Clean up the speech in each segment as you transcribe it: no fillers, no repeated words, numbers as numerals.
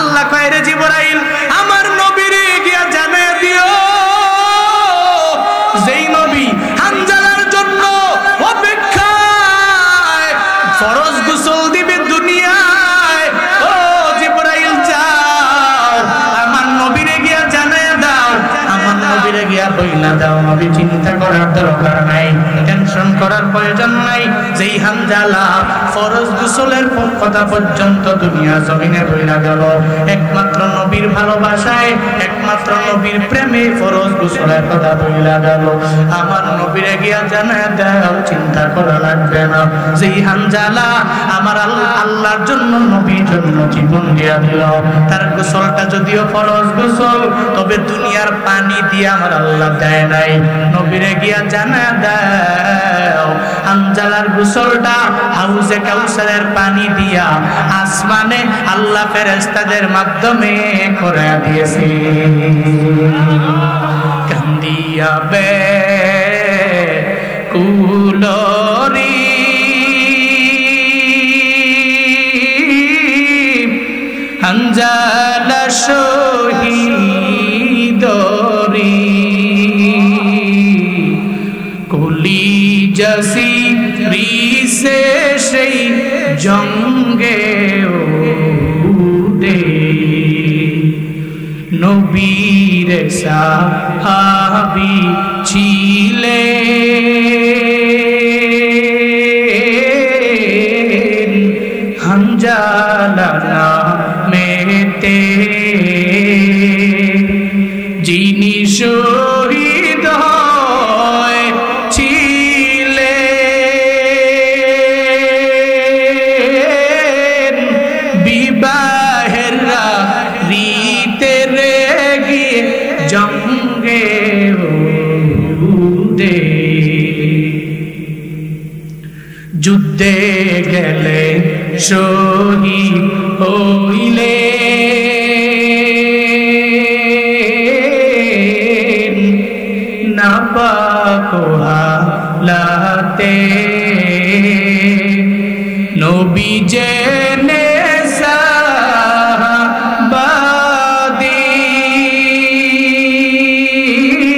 আল্লাহ কয় রে জিবরাইল আমার নবীরে গিয়া জানিয়ে দিও যেই নবী হানজালার জন্য অপেক্ষায় ফরজ গোসল দিবে দুনিয়ায়, ও জিবরাইল যাও আমার নবীরে গিয়া জানিয়ে দাও, আমার নবীরে গিয়া বইলা দাও নবী চিন্তা করার দরকার নাই, টেনশন করার প্রয়োজন নাই। যেই হানজালা ফরজ গোসলের কথা পর্যন্ত দুনিয়া জমিনে বইলা গেল, একমাত্র নবীর ভালোবাসায় একমাত্র নবীর প্রেমে ফরজ গোসলের কথা বইলা গেল, আমার নবীরে গিয়া জানায় দাও চিন্তা করা লাগবে না। যেই হানজালা আমার আল্লাহর জন্য নবীর জন্য জীবন দিয়া দিল, তার গোসলটা যদিও ফরজ গোসল তবে দুনিয়ার পানি দিয়ে আমার আল্লাহ দেয় নাই, নবীরে গিয়া জানায় দাও হানজালার গোসলটা হাউজে কাউসারের পানি দিয়া আসমানে আল্লাহ ফেরেশতাদের মাধ্যমে করে দিয়েছে। কান্দিয়া বে কুলরি হানজালা শহীদরি কুলি জসি রিসে সেই জঙ্গে উদে নবীর সাহাবী ছিলেন হানজালা নামেতে, যিনি শহীদ হয়েছিলেন বিবাহের রীতে গিয়ে জঙ্গে উদে, যুদ্ধে গেলে শহীদ হইলে নাপাক হালাতে, নবী জেনে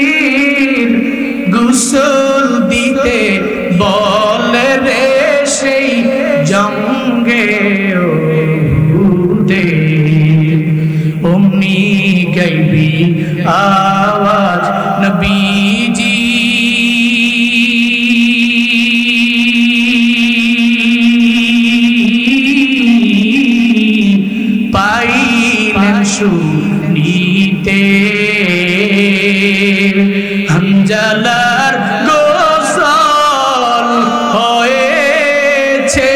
সাহাবাদের গোসল দিতে বলে রে সেই জঙ্গে উদে, অমনি গাইবি আওয়াজ নবীজি পাইলেন শুনিতে, হানজালার গোসল হয়েছে,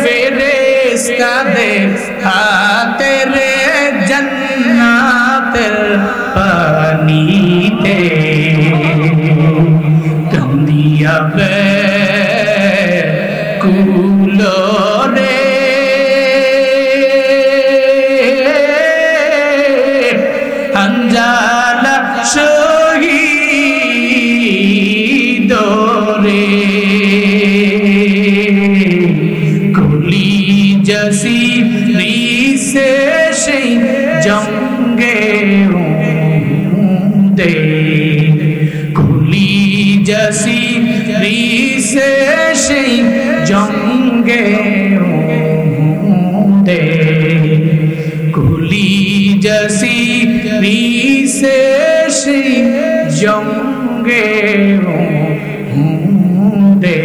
ফেরেশতাদের হাতে রে জান্নাতের পানিতে। কান্দিয়া বে কুলরে হানজালা শহীদরে কুলি জসি রিসে সেই জঙ্গে উদে, কুলি জসি রিসে সেই জঙ্গে উদে, কুলি জসি রিসে সেই জঙ্গে উদে।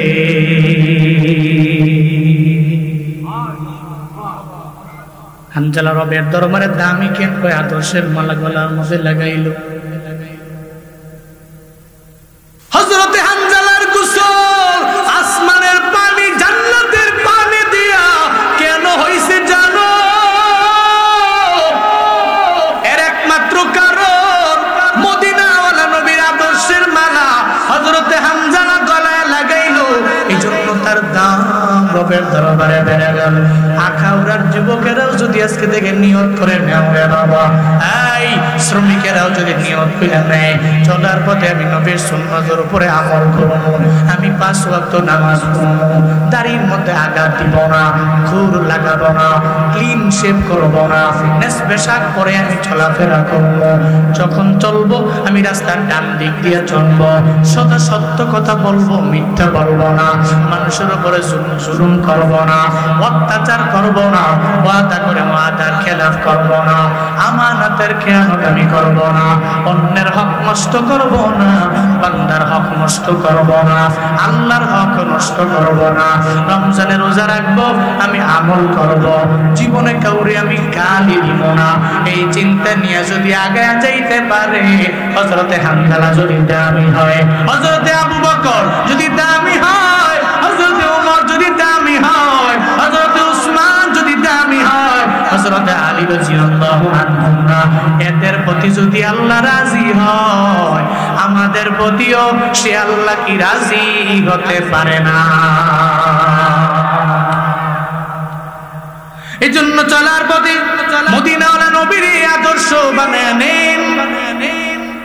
হানজালা রবের দরবারে দামি কেন কয় আদর্শের মালা গলার মধ্যে লাগাইল। হযরতে হানজালার গোসল আসমানের পানি জান্নাতের পানি দিয়া কেন হইছে জানো? এর একমাত্র কারণ মদিনাওয়ালা নবীর আদর্শের মালা হযরতে হানজালা গলায় লাগাইল, এইজন্য তার দাম রবের রবের দরবারে বেড়ে গেল। আখাউড়ার যুবকেরাও যদি আজকে থেকে নিয়ত করে নেও রে বাবা, এই শ্রমিকেরাও যদি নিয়ত করে নেয়, চলার পথে আমি নবীর সুন্নতের উপরে আমল করব, আমি 5 ওয়াক্ত নামাজ পড়ব, দাড়ির মধ্যে আঘাত দিব না, খুর লাগাবো না, ক্লিন শেভ করব না, নেশবেশাক পরে আমি চলাফেরা করব, যখন চলবো আমি রাস্তার ডান দিক দিয়ে চলবো, সদা সত্য কথা বলবো, মিথ্যা বলবো না, মানুষের উপরে জুলুম করব না, অত্যাচার করব না, ওয়াদা করে ওয়াদার খেলাফ করব না, আমানতের খেয়ানত আমি করব না, অন্যের হক নষ্ট করব না, বান্দার হক নষ্ট করব না, আল্লাহর হক নষ্ট করব না, রমজানের রোজা রাখবো, আমি আমল করব, জীবনে কাউরে আমি গালি দিব না। এই চিন্তা নিয়ে যদি আগে যাইতে পারে, হযরতে হানজালা যদি দামি হয়, হযরতে আবু বকর যদি দামি হয়, হযরতে ওমর যদি দামি হয়, হযরতে উসমান যদি দামি হয়, হযরতে আলী রাদিয়াল্লাহু আনহু, এদের প্রতি যদি আল্লাহ রাজি হয়, আমাদের প্রতিও সে আল্লাহ কি রাজি হতে পারে না? এজন্য চলার পথে মদিনাওয়ালা নবীর আদর্শ বানায় নেন।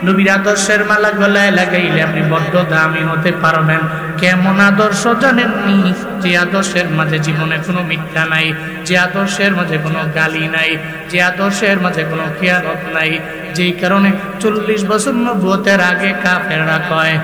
নবীর আদর্শের মালা গলায় লাগাইলে আপনি বড্ড দামি হতে পারবেন। কেমন আদর্শ জানেননি? যে আদর্শের মাঝে জীবনে কোনো মিথ্যা নাই, যে আদর্শের মাঝে কোনো গালি নাই, যে আদর্শের মাঝে কোনো খেয়ানত নাই, যেই কারণে 40 বছর নবুয়তের আগে কাফেররা কয়,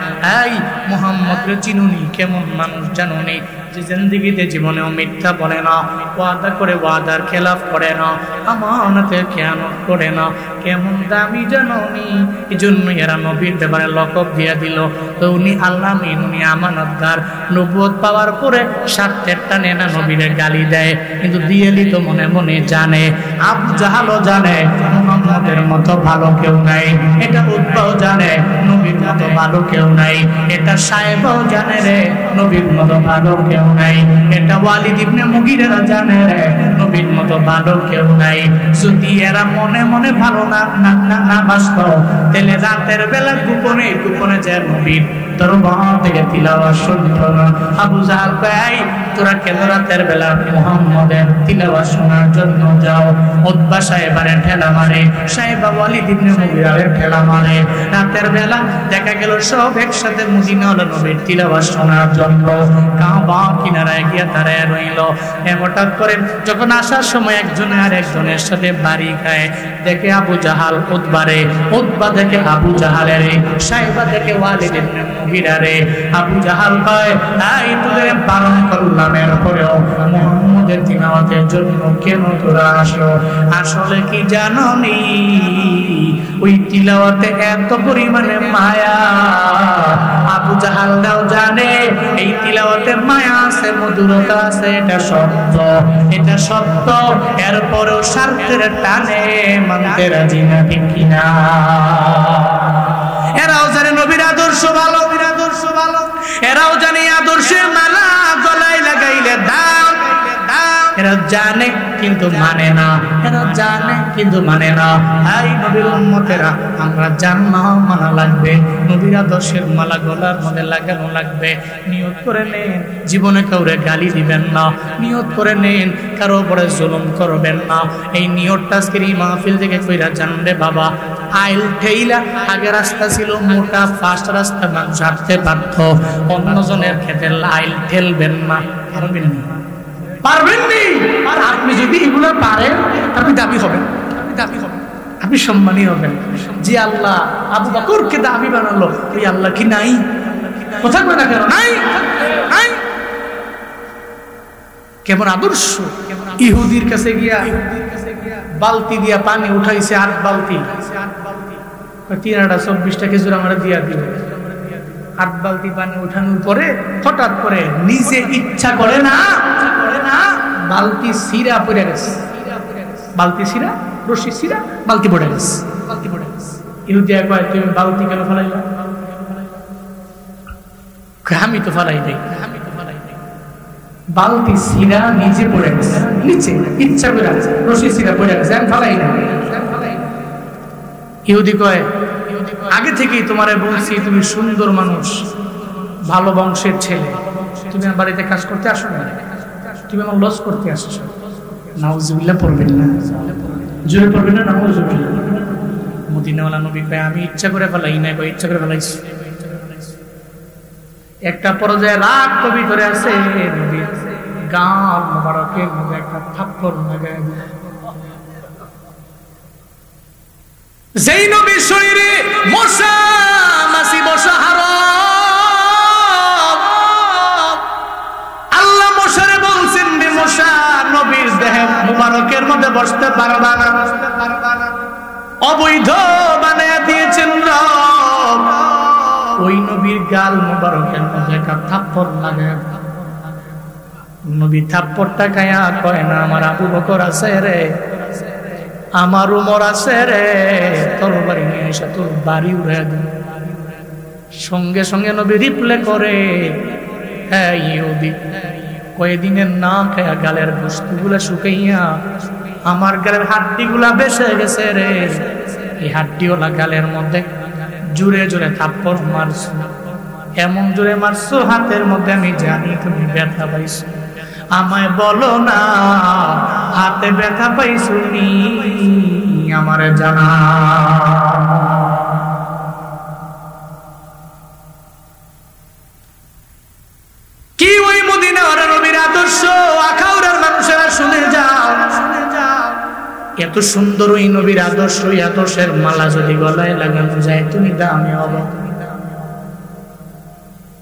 এই মুহাম্মদকে চিনুনি, কেমন মানুষ জানুনি, যে জিন্দেগিতে জীবনেও মিথ্যা বলে না, ওয়াদা করে ওয়াদার খেলাফ করে না, আমানতের খেয়ানত করে না, কেমন দামি জানুনি। এই জন্য এরা নবীর ব্যাপারে লকব দিয়া দিল, তো উনি আল্লামিন, উনি আমানতদার। নবুয়ত পাওয়ার পরে স্বার্থের টানে না নবীরে গালি দেয়, কিন্তু দিয়েলি তো মনে মনে জানে, আবু জাহালও জানে মুহাম্মদের মতো ভালো কেউ নাই, এটা উতবাও জানে নবীর মতো ভালো কেউ নাই, এটা সাহেবও জানে রে নবীর মতো ভালো কেউ নাই, এটা ওয়ালিদ ইবনে মুগিরা জানে রে নবীর মতো ভালো কেউ নাই। যদি এরা মনে মনে ভালো না বাসত, তাহলে রাতের বেলা গোপনে গোপনে যে নবীর দরবার থেকে তিলাওয়াত শুনত না। আবু জাহাল কয়, তোরা কেন রাতের বেলা মুহাম্মদের তিলাওয়াত শোনার জন্য যাও? উতবা সাহেবের ঠেলা মারে, সাহেবা ওয়ালিদ ইবনে মুগিরার ঠেলা মারে। রাতের বেলা দেখা গেল সব একসাথে মদিনাওয়ালা নবীর তিলাওয়াত শোনার জন্য কাবা কিনারায় গিয়া দাঁড়ায় রইল। হঠাৎ করে যখন আসার সময় একজনে আর একজনের সাথে বাড়ি খায়, দেখে আবু জাহাল উতবারে, উতবা দেখে আবু জাহালেরে, সাহেবা দেখে ওয়ালিদ ইবনে মুগিরারে। আবু জাহাল কয়, এই তোদের বারণ করলাম, এরপরেও মুহাম্মদের তিলাওয়াতের জন্য কেন তোরা আসলো? আসলে কি জানোনি, ওই তিলাওয়াতে এত পরিমাণে মায়া। আবু জাহালরাও জানে এই তিলাওয়াতে মায়া আছে, মধুরতা আছে, এটা সত্য, এটা সত্য। এরপরেও স্বার্থের টানে মানতে রাজি না, ঠিক কিনা? এরাও জানে নবীর আদর্শ ভালো, আদর্শ ভালো, এরাও জানে আদর্শের মালা গলায় লাগাইলে দাম। এরা জানে কিন্তু মানে না, এরা জানে কিন্তু মানে না। এই নবীর উম্মতেরা, আমরা জাননা মানা লাগবে, নবীর আদর্শের মালা গলার মধ্যে লাগানো লাগবে। নিয়ত করে নেন জীবনে কাউরে গালি দিবেন না, নিয়ত করে নেন কারো উপরে জুলুম করবেন না। এই নিয়তটা আজকের এই মাহফিল থেকে কইরা জানবে বাবা। আইল ঠেইলা, আগে রাস্তা ছিল মোটা ফাস্ট রাস্তা, মানুষ হাঁটতে পারত, অন্যজনের ক্ষেত্রে আইল ঠেলবেন না, পারবেন না, পারবেন নি। আর আপনি যদি এগুলো পারেন, আপনি দাবি হবেন, আপনি সম্মানী হবেন। যে আল্লাহ আবু বকরকে দাবি বানালো, ওই আল্লাহ কি নাই? কথা কয় না কেন? নাই, নাই। কেমন আদর্শ! ইহুদির কাছে গিয়া বালতি দিয়া পানি উঠাইছে, 8 বালতি, 324টা খেজুর আমরা দিয়া দিল। 8 বালতি পানি উঠানোর পরে হঠাৎ করে নিজে ইচ্ছা করে না, বালতি সিরা পড়ে গেছে, বালতি সিরা, রশি সিরা, বালতি পড়ে গেছে, বালতি পড়ে গেছে। ইহুদিয়া কয়, তুমি বালতি কেন ফেলাইলা? আমি তো ফেলাই নাই, বালতি সিরা নিজে পড়ে গেছে, নিচে ইচ্ছা করে রশি সিরা পড়ে গেছে, আমি ফেলাই নাই। ইহুদি কয়, আগে থেকেই তোমারে বলছি তুমি সুন্দর মানুষ, ভালো বংশের ছেলে, তুমি আমার বাড়িতে কাজ করতে আসো না। তুমি আমার লস করতে আসছো। নাউজুবিল্লাহ পড়বেন না, জোরে পড়বেন না নাউজুবিল্লাহ। মদিনাওয়ালা নবী কয় আমি ইচ্ছা করে ফেলাই নাই, কয় ইচ্ছা করে ফেলাইছি। একটা পর্যায়ে রাগ কবি করে আছে, নবী গাল মোবারকের মধ্যে একটা থাপ্পড় লাগায়। যেই নবীর শরীরে মশা মাছি বসা হারাম, আল্লাহ মশারে বলছেন যে মশা নবীর দেহে মোবারকের মধ্যে বসতে পারবা না, অবৈধ বানায় দিয়েছেন রব। ওই নবীর গাল মোবারকের মধ্যে একটা থাপ্পড় লাগায়। নবী থাপ্পড়টা খায়া কয় না আমার আবু বকর আছে রে, আমার উমর আছে রে, তরবারি নিয়ে এসে তোর বাড়ি উড়ে দে। সঙ্গে সঙ্গে নবী রিপ্লে করে, হ্যাঁ ইহুদি কয়েকদিনের না খায়া গালের গোশতগুলা শুকাইয়া আমার গালের হাড্ডিগুলা বেসে গেছে রে। এই হাড্ডিওয়ালা গালের মধ্যে জোরে জোরে থাপ্পড় মারছো, এমন জোরে মারছো হাতের মধ্যে আমি জানি তুমি ব্যথা পাইছো। আমায় বলো না হাতে ব্যথা পাইছো নি, আমারে জানা। কি ওই মদিনার নবীর আদর্শ আখাউড়ার মানুষেরা শুনে যাও, এত সুন্দর ওই নবীর আদর্শ, আদর্শের মালা যদি গলায় লাগানো যায় তুমি দামি হবো।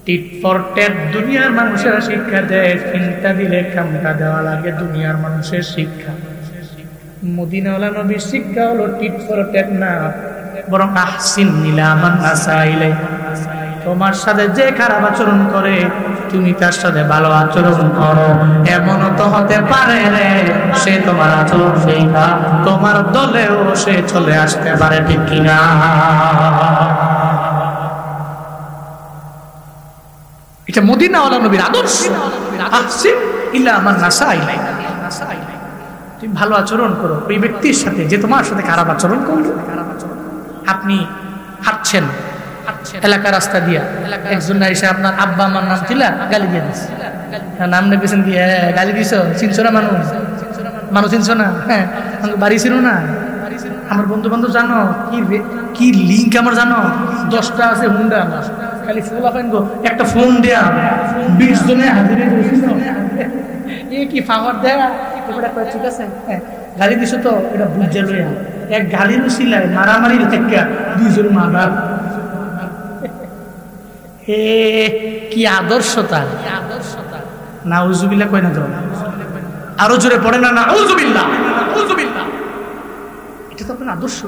টিট ফর ট্যাট দুনিয়ার মানুষেরা শিক্ষা দেয়, চিন্তা দিলে কামটা দেওয়া লাগে দুনিয়ার মানুষের শিক্ষা। মদিনাওয়ালা নবীর শিক্ষা হলো টিট ফর ট্যাট না, বরং আহসিন ইলা মান আসা ইলাইক। তোমার সাথে যে খারাপ আচরণ করে তুমি তার সাথে ভালো আচরণ করো। এমনও তো হতে পারে রে সে তোমার আচরণ শিখা তোমার দলেও সে চলে আসতে পারে, ঠিক কিনা? এটা মদিনাওয়ালা নবীর আদর্শ। আহসিন ইলা মান আসা ইলাইক, তুমি ভালো আচরণ করো ওই ব্যক্তির সাথে যে তোমার সাথে খারাপ আচরণ করলো। আপনি হাঁটছেন এলাকা রাস্তা দিয়া, একজন এসে আপনার আব্বা আমার নাম ছিল গালি দিয়ে দিচ্ছে, নাম নেবেছেন দিয়ে গালি দিছ, চিনছো না মানুষ, মানুষ চিনছো না, হ্যাঁ বাড়ি ছিল না। আমার বন্ধু বান্ধব জানো কি লিঙ্ক আমার জানো, 10টা আছে হুন্ডা, খালি ফুল আফেন গো একটা ফোন দেয়া 20 জনে হাজির এ কি ফাওয়ার দেয়া, ঠিক আছে হ্যাঁ গালি দিছো তো এটা বুঝে লইয়া এক গালির উসিলায় মারামারির থেকে 2 জন মারার। কি আদর্শতা, নাউজুবিল্লাহ কই না তো, আরো জোরে পড়ে না নাউজুবিল্লাহ, নাউজুবিল্লাহ। এটা তো আপনার আদর্শ,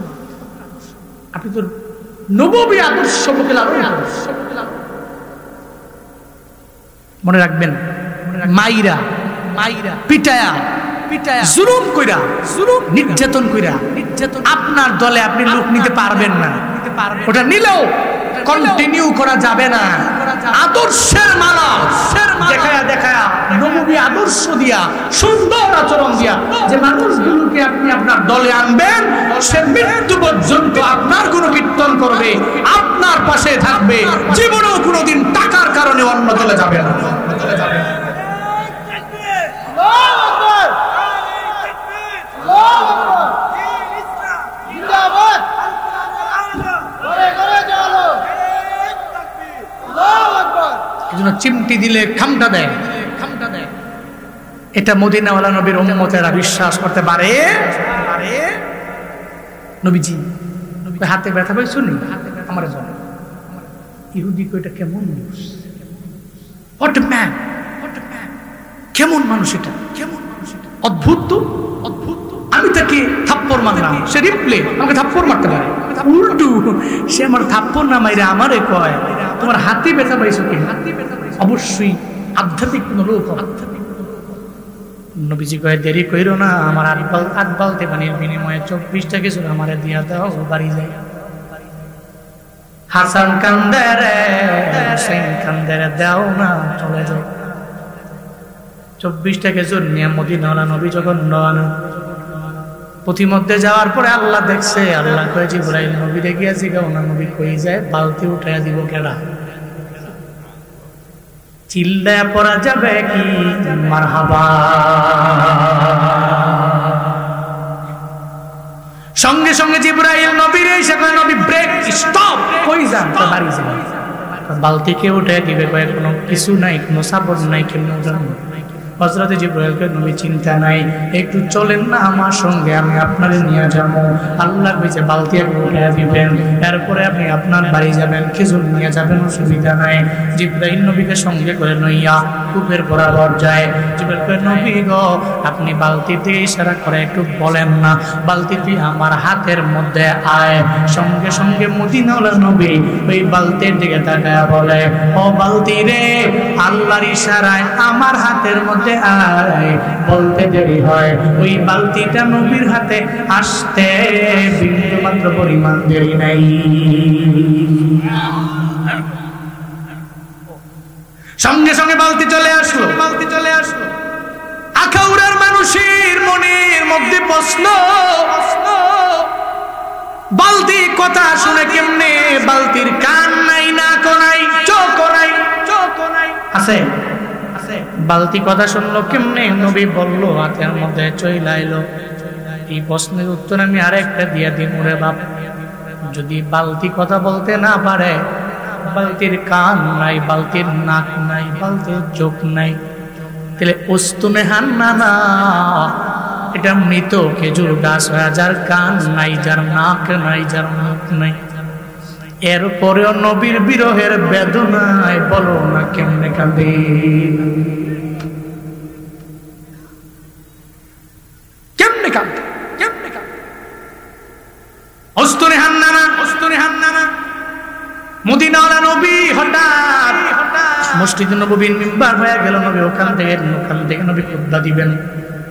আপনি তো নববী আদর্শ মুখে লালন করেন। মনে রাখবেন, মাইরা মাইরা পিটায়া পিটায়া জুলুম কইরা, জুলুম নির্যাতন কইরা, নির্যাতন আপনার দলে আপনি লোক নিতে পারবেন না, ওটা নিলেও কন্টিনিউ করা যাবে না। আদর্শের মালা দেখায়া দেখায়া নববী আদর্শ দিয়া সুন্দর আচরণ দিয়া যে মানুষগুলোকে আপনি আপনার দলে আনবেন, সে মৃত্যু পর্যন্ত আপনার গুণকীর্তন করবে, আপনার পাশে থাকবে, জীবনেও কোনোদিন টাকার কারণে অন্য দলে যাবে না। চিমটি দিলে খামটা দেয়, খামটা দেয়। এটা মদিনাওয়ালা নবীর উম্মতেরা বিশ্বাস করতে পারে। নবীজি হাতে ব্যথা পাইছো নি, আমার জানো ইহুদি কইটা কেমন মানুষ, হোয়াট ম্যান, কেমন মানুষ এটা, কেমন মানুষ এটা, অদ্ভুত তো, অদ্ভুত। আমি তাকে থাপ্পড় মারলাম, সে রিপ্লে আমাকে থাপ্পড় মারতে পারে, উল্টু সে আমার থাপ্পড় না মাইরে আমারে কয় তোমার হাতে ব্যথা পাইছো কি? অবশ্যই আধ্যাত্মিক কোন লোক। নবীজি কয় দেরি কইরো না, আমার 8 বালতি পানির বিনিময়ে 24টা কিছু আমারে দিয়া দাও, বাড়ি যাই। হাসান কান্দে রে, হুসাইন কান্দে রে, দাও না চলে যাও। 24টা খেজুর নিয়ে মদিনাওয়ালা নবী যখন রওনা, প্রতিমধ্যে যাওয়ার পরে আল্লাহ দেখছে, আল্লাহ কয় জিবরাইল নবীরে গিয়া জিগাও না নবী কই যায়, বালতি উঠাইয়া দিব কেডা? চিল্লায়া পড়া যাবে কি মারহাবা। সঙ্গে সঙ্গে জিবরাইল নবীর এসে কয় নবী ব্রেক স্টপ, কই যান? তো বাড়ি যান। বালতিকে উঠে দিবে, কয় কোনো কিছু নাই, কোনো সাপোর্ট নাই, কেমন জানো? হযরত জিবরাইলকে নবী চিন্তা নাই, একটু চলেন না আমার সঙ্গে, আমি আপনারে নিয়ে যাবো। আল্লাহ কইছে বালতি আপনি উঠে দিবেন, এরপরে আপনি আপনার বাড়ি যাবেন, খেজুর নিয়ে যাবেন, অসুবিধা নাই। জিবরাইল নবীকে সঙ্গে করে নইয়া কূপের বরাবর যায়। জিবরাইল কয় নবী গো, আপনি বালতিতে ইশারা করে একটু বলেন না, বালতিটি আমার হাতের মধ্যে আয়। সঙ্গে সঙ্গে মদিনাওয়ালা নবী ওই বালতির দিকে তাকায়া বলে, ও বালতি রে, আল্লাহর ইশারায় আমার হাতের মধ্যে আয়। বলতে দেরি হয়, ওই বালতিটা নবীর হাতে আসতে বিন্দু মাত্র পরিমাণ দেরি নাই। সঙ্গে সঙ্গে বালতি চলে আসলো। আখাউড়ার মানুষের মনের মধ্যে প্রশ্ন, বালতি কথা শুনে কেমনে? বালতির কান নাই, নাক নাই, চোখ নাই, আছে বালতি কথা শুনলো কেমনে? নবী বলল হাতের মধ্যে চইলা আইলো। এই প্রশ্নের উত্তর আমি আরেকটা দিয়ে দিই, ওরে বাপ, যদি বালতি কথা বলতে না পারে, বালতির কান নাই, বালতির নাক নাই, বালতির চোখ নাই, তাহলে উস্তুনে হান্নানা এটা মৃত খেজুর গাছ, যার কান নাই, যার নাক নাই, যার মুখ নাই। এরপরেও নবীর বিরহের বেদনায় বলো না কেমনে কাঁদে। মদিনাওয়ালা নবী হঠাৎ মসজিদে নববীর মিম্বার হয়ে গেল। নবী ওখান থেকে নবী খুতবা দিবেন।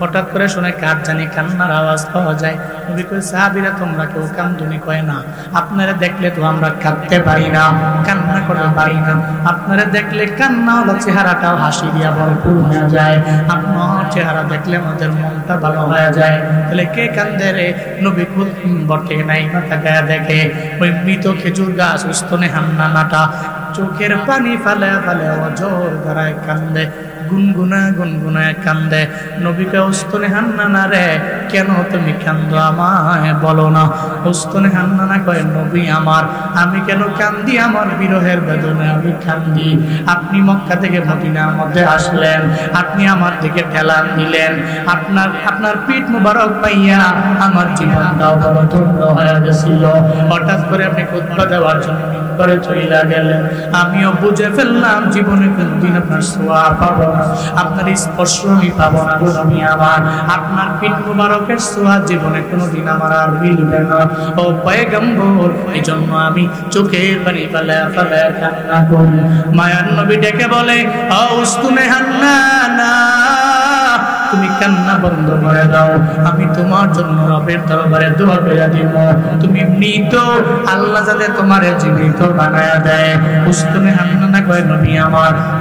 হঠাৎ করে শুনে কার জানি কান্নার আওয়াজ পাওয়া যায়। নবী কয়, সাহাবীরা তোমরা কেউ কান্দুনি? কয় না, আপনারা দেখলে তো আমরা কাঁদতে পারি না, কান্না করতে পারি না। আপনারা দেখলে কান্নাওয়ালা চেহারাটাও হাসি দিয়া ভরপুর হয়ে যায়। আপনার চেহারা দেখলে আমাদের মনটা ভালো হয়ে যায়। তাহলে কে কান্দে রে? নবী মিম্বার থেকে নাই মাথা গায়ে দেখে ওই মৃত খেজুর গাছ উস্তনে হান্নানাটা চোখের পানি ফালে ফালে অজর ধারায় কান্দে, গুনগুনায় কান্দে। নবীকে উস্তনে হান্নানা রে, কেন তুমি কান্দো? আমায় বলো না। উস্তনে হান্নানা কয়, নবী আমার, আমি কেন কান্দি? আমার বিরহের বেদনায় আমি কান্দি। আপনি মক্কা থেকে মদিনার মধ্যে আসলেন, আপনি আমার দিকে ঠেলান দিলেন, আপনার পিঠ মুবারক পাইয়া আমার জীবনটাও বড় ধন্য হয়ে গেছিল। হঠাৎ করে আপনি খুতবা দেওয়ার জন্য মিম্বরে চইলা গেলেন। আমিও বুঝে ফেললাম জীবনে কোনদিন আপনার ছোঁয়া পাবো না, আপনার স্পর্শ আমি পাবো না। আমি আমার আপনার পিঠ মুবারকের ছোঁয়া জীবনে কোনোদিন আমার আর মিলবে না। ও পয়গম্বর, এই জন্য আমি চোখের পানি ফেলে ফেলে কান্না করি। মায়ার নবী ডেকে বলে, ও উস্তুনে হান্নানা, তুমি কান্না বন্ধ করে দাও, আমি তোমার জন্য রবের দরবারে দোয়া করে দিব। তুমি মৃত, আল্লাহ যাতে তোমার জীবিত বানায়া দেয়। উস্তুনে হান্নানা কয়, নবী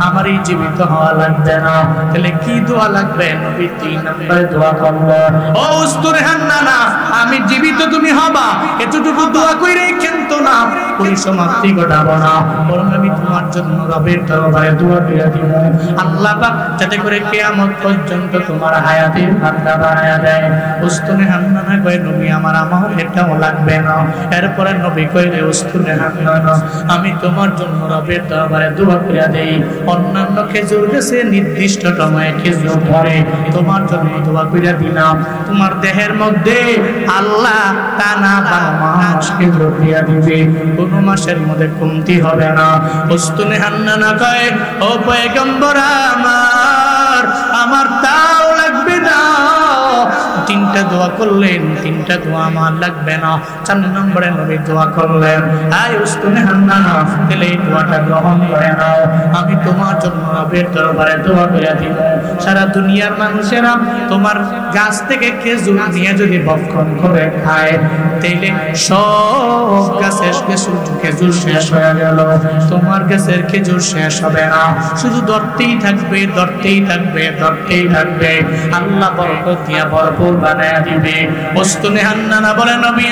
আমার এই জীবিত হওয়া লাগবে না। তাহলে কি দোয়া লাগবে? নবী 3 নম্বরে দোয়া করলো, ও উস্তুনে হান্নানা, আমি জীবিত তুমি হবা, এতটুকু দোয়া কইরে কিন্তু না, পরিসমাপ্তি ঘটাবো না, বরং আমি তোমার জন্য রবের দরবারে দোয়া করে দিব। আল্লাহ পাক যাতে করে কিয়ামত পর্যন্ত তোমার হায়াতের মাত্রা বাড়ায়া দেয়। উস্তুনে হান্নানা কয়, নবী আমার এটাও লাগবে না। এরপরে নবী কইলে, উস্তুনে হান্নানা, আমি তোমার জন্য রবের দরবারে দোয়া করে দেই। অন্যান্য খেজুর গাছে নির্দিষ্ট সময়ে খেজুর ধরে, তোমার জন্য দোয়া করে দিলাম। তোমার দেহের মধ্যে আল্লাহ টানা 12 মাস খেজুর দিয়া দিবে, কোনো মাসের মধ্যে কমতি হবে না। উস্তুনে হান্নানা কয়, ও পয়গম্বর আমার তাও লাগবে না। 3টা দোয়া করলেন, 3টা দোয়া আমার লাগবে না। 4 নম্বরে নবী দোয়া করলেন, আয় উস্তুনে হান্নানা, তাহলে এই দোয়াটা গ্রহণ করে নাও, আমি তোমার জন্য রবের দরবারে দোয়া করে দিব। সারা দুনিয়ার মানুষেরা তোমার গাছ থেকে খেজুর নিয়ে যদি ভক্ষণ করে খায়, তাইলে সব গাছের খেজুর শেষ হয়ে গেল, তোমার গাছের খেজুর শেষ হবে না, শুধু ধরতেই থাকবে, ধরতেই থাকবে, ধরতেই থাকবে। আল্লাহ বরকত দিয়া ভরপুর বানায়া দিবে। উস্তুনে হান্নানা বলে, নবী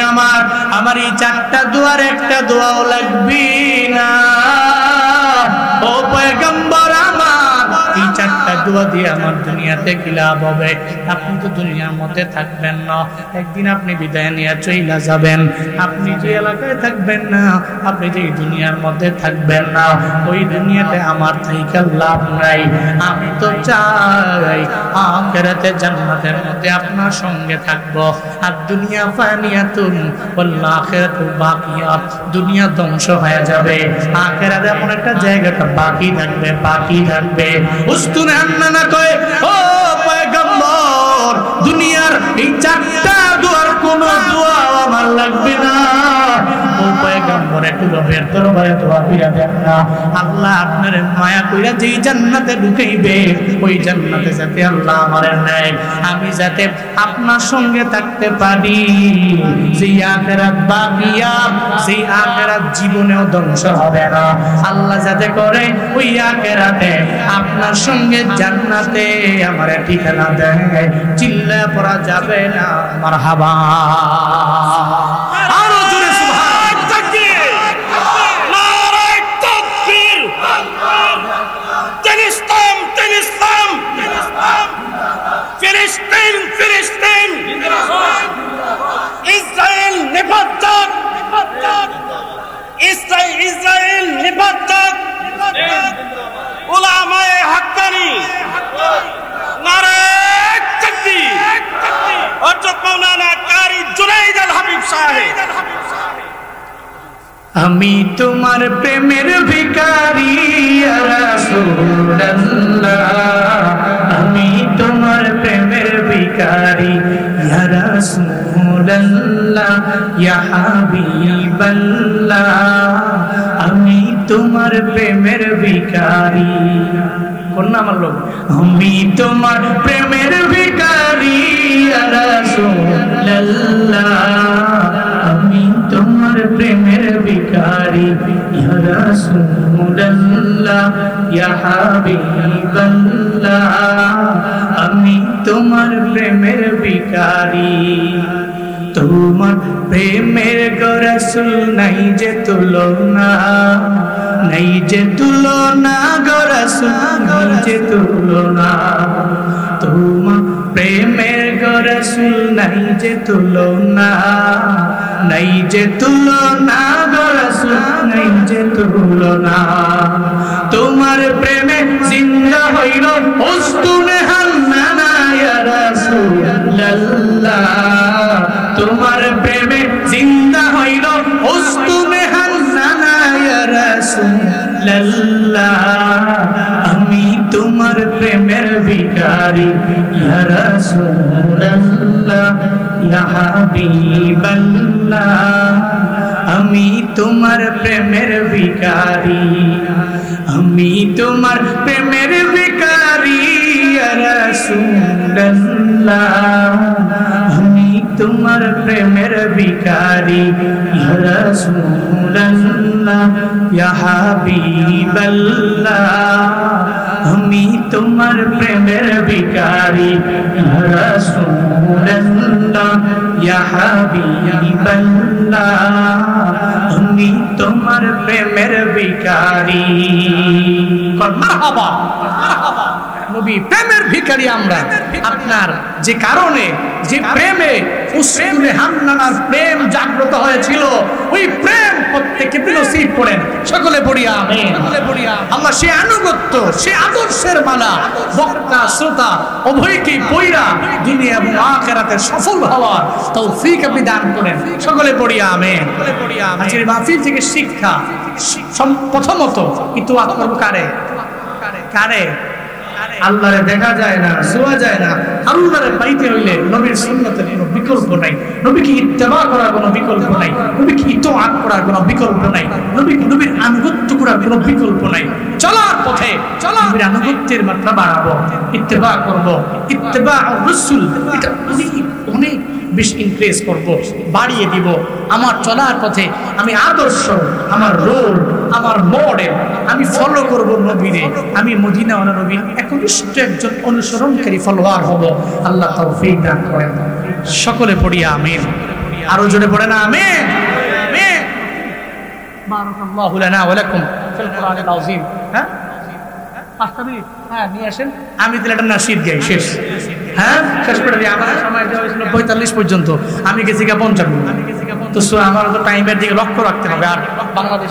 আমার এই 4টা দোয়ার একটা দোয়াও লাগবে না। ও পয়গম্বর আমার, বদদুয়া দিয়ে আমার দুনিয়াতে কি লাভ হবে? আপনি তো দুনিয়ার মধ্যে থাকবেন না, একদিন আপনি বিদায় নিয়ে চলে যাবেন। আপনি যে এলাকায় থাকবেন না, আপনি যে দুনিয়ার মধ্যে থাকবেন না, ওই দুনিয়াতে আমার থেকে লাভ নাই। আমি তো চাই আখিরাতে জান্নাতের মধ্যে আপনার সঙ্গে থাকবো। আর দুনিয়া ফানিয়াতুন ওয়াল আখিরাতু বাকিয়াত, দুনিয়া ধ্বংস হয়ে যাবে, আখিরাতে এমন একটা জায়গাটা বাকি থাকবে, বাকি থাকবে। উস্তুনে আন্নানা কয়, ও পয়গম্বর, দুনিয়ার এই চারটা দুয়ার কোনো দোয়া আমার লাগবে না। ও পয়গম্বর, একটু রবের দরবারে দোয়া কইরা দেন না, আল্লাহ আপনার মায়া কইরা যেই জান্নাতে ঢুকাইবে, ওই জান্নাতে যাতে আল্লাহ আমারে নেয়, আমি যাতে আপনার সঙ্গে থাকতে পারি। যেই আখিরাত বাকিয়া, সেই আখিরাত জীবনেও ধ্বংস হবে না, আল্লাহ যাতে করে ওই আখিরাতে আপনার সঙ্গে জান্নাতে আমারে ঠিকানা দেয়। চিল্লা পড়া যাবে না মারহাবা। আরো জোরে সুবহান তাকবীর, নারে তাকবীর। ফিলিস্তিন, ফিলিস্তিন, ফিলিস্তিন, ফিলিস্তিন, ইসরায়েল নিপাতক, ইসরায়েল, ইসরায়েল নিপাতক। উলামায়ে হাক্কানি, নারে তাকবীর। হযরত মাওলানা কারি জুনাইদ আল হাবিব সাহেব। আমি তোমার প্রেমের ভিখারি ইয়া রাসূলুল্লাহ, আমি তোমার প্রেমের ভিখারি ইয়া রাসূলুল্লাহ, ইয়া হাবিবাল্লাহ, আমি তোমার প্রেমের ভিখারি। কোন নাম লোক? আমি তোমার প্রেমের ভিখারি ইয়া রাসূলুল্লাহ, আমি তোমার প্রেমের ভিখারি ইয়া রাসূলুল্লাহ, ইয়া হাবিবাল্লাহ, আমি তোমার প্রেমের ভিখারি। তোমার প্রেমের গো রাসূল নাই যে তুলনা, নাই যে তুলনা গো রাসূল, নাই যে তুলনা। তোমার প্রেমের গো রাসূল নাই যে তুলনা, নাই যে তুলনা গো রাসূল, নাই যে তুলনা। তোমার প্রেমে জিন্দা হইল উস্তুনে হান্নানা ইয়া রাসূলুল্লাহ, তোমার প্রেমে জিন্দা হইল উস্তুনে হান্নানা ইয়া রাসূলুল্লাহ, আমি তোমার প্রেমের ভিখারি ইয়া রাসূলুল্লাহ, ইয়া হাবিবাল্লাহ, আমি তোমার প্রেমের ভিখারি, আমি তোমার প্রেমের ভিখারি ইয়া রাসূলুল্লাহ, আমি তোমার প্রেমের ভিখারি ইয়া রাসূলুল্লাহ, ইয়া হাবিবাল্লাহ, আমি তোমার প্রেমের ভিখারি ইয়া রাসূলুল্লাহ, ইয়া হাবিবাল্লাহ, আমি তোমার প্রেমের ভিখারি। মারহাবা, নবী প্রেমের ভিখারি আমরা। আপনার যে কারণে, যে প্রেমে উসমানে হান্নানার প্রেম জাগ্রত হয়েছিল, ওই প্রেম প্রত্যেককে নসিব করেন। সকলে পড়ি আমিন। আল্লাহ সে আনুগত্য, সে আদর্শের মালা বক্তা শ্রোতা উভয়কেই পয়রা দুনিয়া এবং আখিরাতে সফল হওয়ার তৌফিক আপনি দান করেন। সকলে পড়ি আমিন। আজকের মাহফিল থেকে শিক্ষা, প্রথমত ইতোয়াত করব কারে? কারে? আল্লাহরে দেখা যায় না, ছোঁয়া যায় না। আল্লাহরে পাইতে হইলে নবীর সুন্নতের কোনো বিকল্প নাই, নবীকে ইত্তেবা করার কোনো বিকল্প নাই, নবীকে ইতোয়াত করার কোনো বিকল্প নাই, নবীর আনুগত্য করার কোনো বিকল্প নাই। চলার পথে নবীর আনুগত্যের মাত্রা বাড়াবো, ইত্তেবা করব, ইত্তেবা রাসূল, এটা অনেক বেশি ইনক্রিজ করব, বাড়িয়ে দিব। আমার চলার পথে আমি আদর্শ, আমার রোল, আমার মডেল, আমি ফলো করব নবীরে। আমি মদিনাওয়ালা নবীর একনিষ্ঠ একজন অনুসরণকারী ফলোয়ার হব। আল্লাহ তৌফিক দান করেন। সকলে পড়ি আমিন। আরো জোরে পড়ে না আমিন। বারাকাল্লাহু লানা ওয়া লাকুম ফিল কুরআনিল আযীম। হ্যাঁ, 5টা মিনিট, হ্যাঁ নিয়ে আসেন। আমি তাহলে একটা নাসিদ গাই, শেষ। হ্যাঁ শেষ করে দিই। আমার সময় দেওয়া হয়েছিল 45 পর্যন্ত, আমি গেছি 55। তো আমার তো টাইমের দিকে লক্ষ্য রাখতে হবে। আর বাংলাদেশ